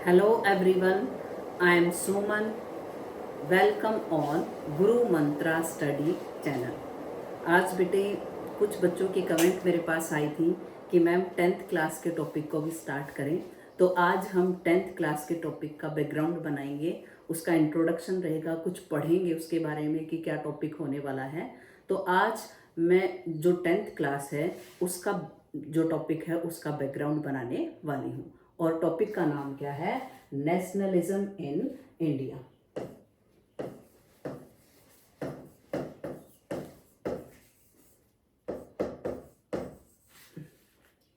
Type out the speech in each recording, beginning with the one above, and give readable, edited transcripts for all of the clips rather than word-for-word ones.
Hello everyone, I am Suman. Welcome on Guru Mantra study channel. आज बेटे कुछ बच्चों की कमेंट मेरे पास आई थी कि मैम 10th क्लास के टॉपिक को भी स्टार्ट करें। तो आज हम 10th क्लास के टॉपिक का बैकग्राउंड बनाएंगे, उसका इंट्रोडक्शन रहेगा, कुछ पढ़ेंगे उसके बारे में कि क्या टॉपिक होने वाला है। तो आज मैं जो 10th क्लास है उसका जो टॉपिक है उसका बैकग्राउंड बनाने वाली हूँ। और टॉपिक का नाम क्या है? Nationalism in India.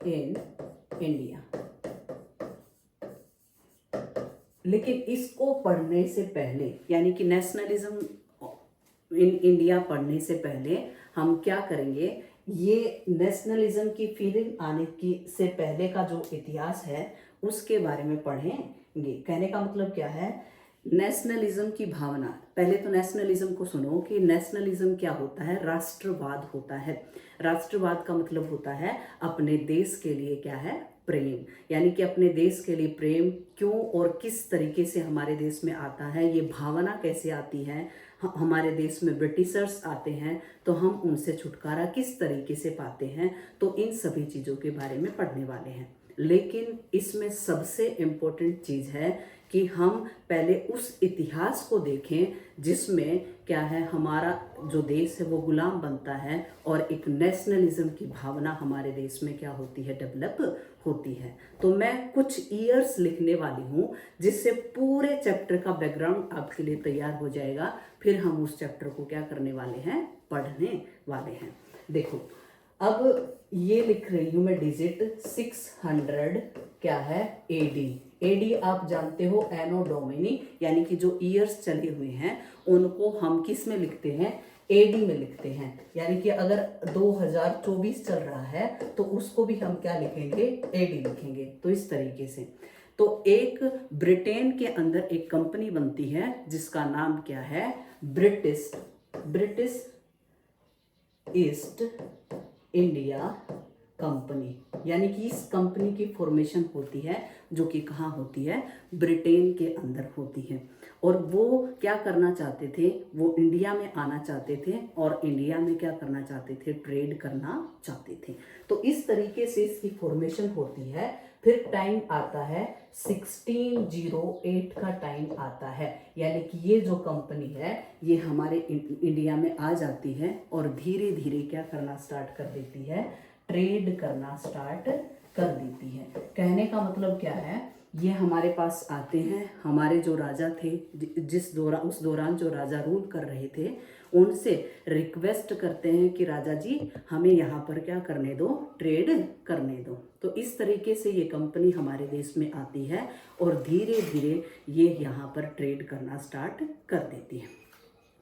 In India. लेकिन इसको पढ़ने से पहले, यानी कि नेशनलिज्म इन इंडिया पढ़ने से पहले हम क्या करेंगे, ये नेशनलिज्म की फीलिंग आने की से पहले का जो इतिहास है उसके बारे में पढ़ेंगे। कहने का मतलब क्या है? नेशनलिज्म की भावना। पहले तो नेशनलिज्म को सुनो कि नेशनलिज्म क्या होता है। राष्ट्रवाद होता है। राष्ट्रवाद का मतलब होता है अपने देश के लिए क्या है? प्रेम। यानी कि अपने देश के लिए प्रेम क्यों और किस तरीके से हमारे देश में आता है, ये भावना कैसे आती है। हमारे देश में ब्रिटिशर्स आते हैं तो हम उनसे छुटकारा किस तरीके से पाते हैं। तो इन सभी चीज़ों के बारे में पढ़ने वाले हैं। लेकिन इसमें सबसे इम्पोर्टेंट चीज़ है कि हम पहले उस इतिहास को देखें जिसमें क्या है, हमारा जो देश है वो गुलाम बनता है और एक नेशनलिज्म की भावना हमारे देश में क्या होती है? डेवलप होती है। तो मैं कुछ ईयर्स लिखने वाली हूँ जिससे पूरे चैप्टर का बैकग्राउंड आपके लिए तैयार हो जाएगा। फिर हम उस चैप्टर को क्या करने वाले हैं? पढ़ने वाले हैं। देखो, अब ये लिख रही हूँ मैं डिजिट 600 क्या है? एडी। एडी आप जानते हो एनो डोमिनी, यानी कि जो ईयर्स चले हुए हैं उनको हम किस में लिखते हैं? एडी में लिखते हैं। यानी कि अगर 2024 चल रहा है तो उसको भी हम क्या लिखेंगे? एडी लिखेंगे। तो इस तरीके से तो एक ब्रिटेन के अंदर एक कंपनी बनती है जिसका नाम क्या है? British east India company. यानी कि इस कंपनी की फॉर्मेशन होती है जो कि कहाँ होती है? ब्रिटेन के अंदर होती है। और वो क्या करना चाहते थे? वो इंडिया में आना चाहते थे और इंडिया में क्या करना चाहते थे? ट्रेड करना चाहते थे। तो इस तरीके से इसकी फॉर्मेशन होती है। फिर टाइम आता है 1608 का टाइम आता है। यानी कि ये जो कंपनी है ये हमारे इंडिया में आ जाती है और धीरे धीरे क्या करना स्टार्ट कर देती है? ट्रेड करना स्टार्ट कर देती है। कहने का मतलब क्या है? ये हमारे पास आते हैं, हमारे जो राजा थे उस दौरान जो राजा रूल कर रहे थे उनसे रिक्वेस्ट करते हैं कि राजा जी हमें यहाँ पर क्या करने दो? ट्रेड करने दो। तो इस तरीके से ये कंपनी हमारे देश में आती है और धीरे धीरे ये यहाँ पर ट्रेड करना स्टार्ट कर देती है।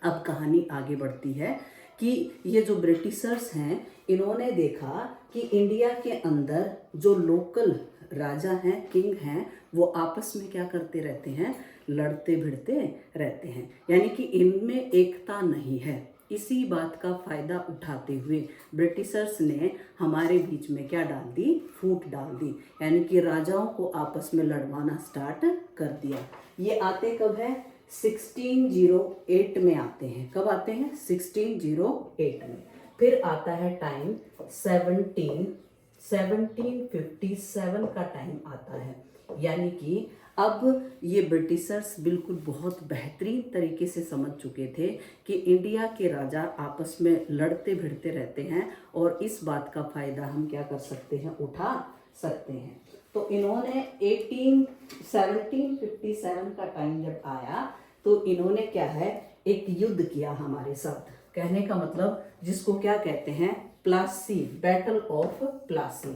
अब कहानी आगे बढ़ती है कि ये जो ब्रिटिशर्स हैं इन्होंने देखा कि इंडिया के अंदर जो लोकल राजा हैं, किंग हैं, वो आपस में क्या करते रहते हैं? लड़ते भिड़ते रहते हैं। यानी कि इनमें एकता नहीं है। इसी बात का फ़ायदा उठाते हुए ब्रिटिशर्स ने हमारे बीच में क्या डाल दी? फूट डाल दी। यानी कि राजाओं को आपस में लड़वाना स्टार्ट कर दिया। ये आते कब है? 1608 में आते हैं। कब आते हैं? 1608 में। फिर आता है टाइम 1757 का टाइम आता है। यानी कि अब ये ब्रिटिशर्स बिल्कुल बहुत बेहतरीन तरीके से समझ चुके थे कि इंडिया के राजा आपस में लड़ते भिड़ते रहते हैं और इस बात का फ़ायदा हम क्या कर सकते हैं? उठा सकते हैं। तो इन्होंने 1757 का टाइम जब आया तो इन्होंने क्या है? एक युद्ध किया हमारे साथ। कहने का मतलब जिसको क्या कहते हैं? Plassey, battle of Plassey.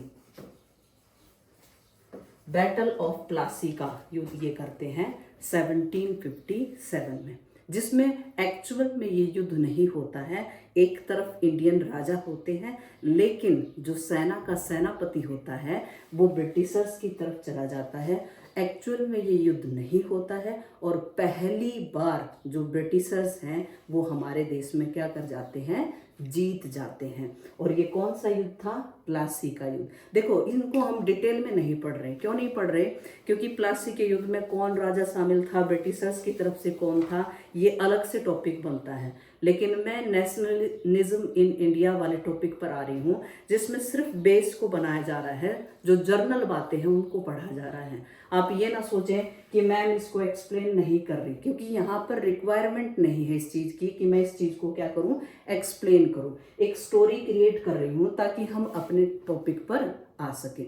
Battle of Plassey का युद्ध ये करते हैं 1757 में, जिसमें एक्चुअल में ये युद्ध नहीं होता है। एक तरफ इंडियन राजा होते हैं, लेकिन जो सेना का सेनापति होता है वो ब्रिटिशर्स की तरफ चला जाता है। एक्चुअल में ये युद्ध नहीं होता है और पहली बार जो ब्रिटिशर्स हैं वो हमारे देश में क्या कर जाते हैं, जीत जाते हैं। और ये कौन सा युद्ध था, प्लासी का युद्ध। देखो इनको हम डिटेल में नहीं पढ़ रहे। क्यों नहीं पढ़ रहे, क्योंकि प्लासी के युद्ध में कौन राजा शामिल था, ब्रिटिशर्स की तरफ से कौन था, ये अलग से टॉपिक बनता है। लेकिन मैं नेशनलिज्म इन इंडिया वाले टॉपिक पर आ रही हूँ, जिसमें सिर्फ बेस को बनाया जा रहा है, जो जर्नल बातें हैं उनको पढ़ा जा रहा है। आप ये ना सोचें कि मैम इसको एक्सप्लेन नहीं कर रही, क्योंकि यहाँ पर रिक्वायरमेंट नहीं है इस चीज़ की कि मैं इस चीज़ को क्या करूँ, एक्सप्लेन करूँ। एक स्टोरी क्रिएट कर रही हूँ ताकि हम अपने टॉपिक पर आ सके।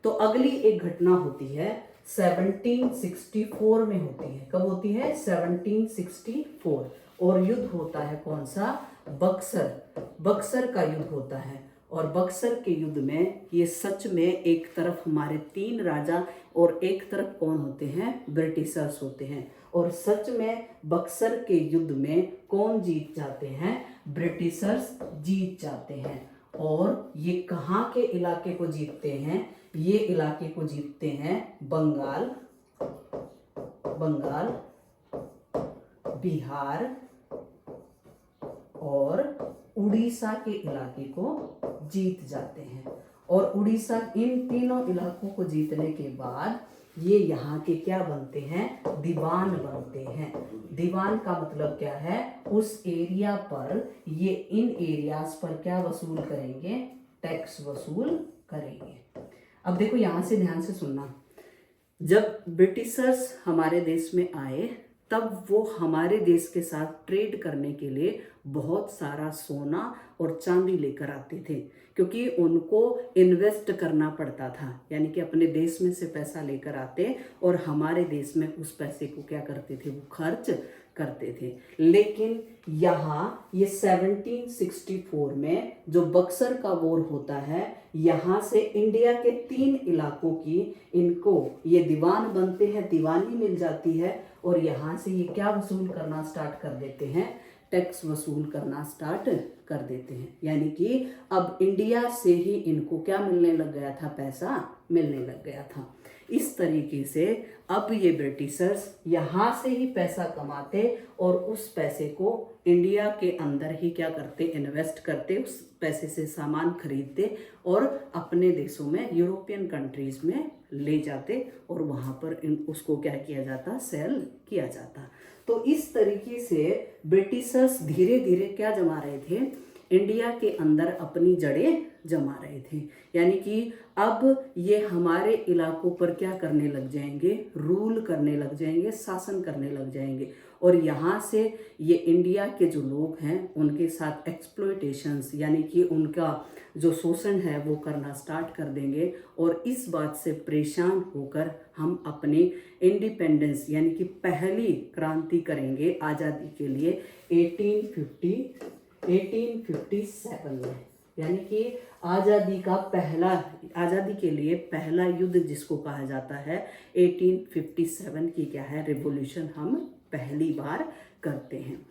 तो अगली एक घटना होती है 1764 में होती है। कब होती है, 1764। और युद्ध होता है कौन सा, बक्सर का युद्ध होता है। और बक्सर के युद्ध में ये सच में एक तरफ हमारे 3 राजा और एक तरफ कौन होते हैं, ब्रिटिशर्स होते हैं। और सच में बक्सर के युद्ध में कौन जीत जाते हैं, ब्रिटिशर्स जीत जाते हैं। और ये कहाँ के इलाके को जीतते हैं, ये इलाके को जीतते हैं बंगाल, बिहार और उड़ीसा के इलाके को जीत जाते हैं। और उड़ीसा, इन तीनों इलाकों को जीतने के बाद ये यहाँ के क्या बनते हैं, दीवान बनते हैं। दीवान का मतलब क्या है, उस एरिया पर ये इन एरियाज पर क्या वसूल करेंगे, टैक्स वसूल करेंगे। अब देखो यहाँ से ध्यान से सुनना, जब ब्रिटिशर्स हमारे देश में आए तब वो हमारे देश के साथ ट्रेड करने के लिए बहुत सारा सोना और चांदी लेकर आते थे, क्योंकि उनको इन्वेस्ट करना पड़ता था। यानी कि अपने देश में से पैसा लेकर आते और हमारे देश में उस पैसे को क्या करते थे, वो खर्च करते थे। लेकिन यहाँ ये 1764 में जो बक्सर का वॉर होता है, यहाँ से इंडिया के 3 इलाकों की इनको ये दीवान बनते हैं, दीवानी मिल जाती है। और यहाँ से ये क्या वसूल करना स्टार्ट कर देते हैं, टैक्स वसूल करना स्टार्ट कर देते हैं। यानी कि अब इंडिया से ही इनको क्या मिलने लग गया था, पैसा मिलने लग गया था। इस तरीके से अब ये ब्रिटिशर्स यहाँ से ही पैसा कमाते और उस पैसे को इंडिया के अंदर ही क्या करते, इन्वेस्ट करते, उस पैसे से सामान खरीदते और अपने देशों में, यूरोपियन कंट्रीज में ले जाते और वहाँ पर उसको क्या किया जाता, सेल किया जाता। तो इस तरीके से ब्रिटिशर्स धीरे धीरे क्या जमा रहे थे, इंडिया के अंदर अपनी जड़ें जमा रहे थे। यानी कि अब ये हमारे इलाकों पर क्या करने लग जाएंगे, रूल करने लग जाएंगे, शासन करने लग जाएंगे। और यहाँ से ये इंडिया के जो लोग हैं उनके साथ एक्सप्लॉयटेशंस, यानी कि उनका जो शोषण है वो करना स्टार्ट कर देंगे। और इस बात से परेशान होकर हम अपने इंडिपेंडेंस यानी कि पहली क्रांति करेंगे आज़ादी के लिए 1857 में। यानी कि आज़ादी के लिए पहला युद्ध जिसको कहा जाता है 1857 की क्या है, रिवॉल्यूशन हम पहली बार करते हैं।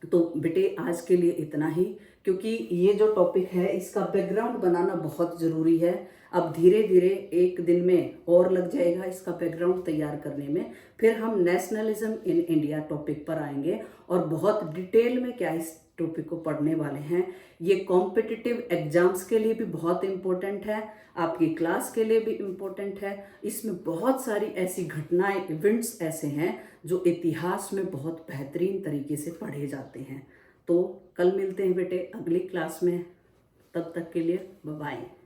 तो बेटे आज के लिए इतना ही, क्योंकि ये जो टॉपिक है इसका बैकग्राउंड बनाना बहुत ज़रूरी है। अब धीरे धीरे एक दिन में और लग जाएगा इसका बैकग्राउंड तैयार करने में। फिर हम नेशनलिज्म इन इंडिया टॉपिक पर आएंगे और बहुत डिटेल में क्या इस टॉपिक को पढ़ने वाले हैं। ये कॉम्पिटिटिव एग्जाम्स के लिए भी बहुत इम्पोर्टेंट है, आपकी क्लास के लिए भी इम्पोर्टेंट है। इसमें बहुत सारी ऐसी घटनाएं, इवेंट्स ऐसे हैं जो इतिहास में बहुत बेहतरीन तरीके से पढ़े जाते हैं। तो कल मिलते हैं बेटे अगली क्लास में, तब तक के लिए बाय बाय।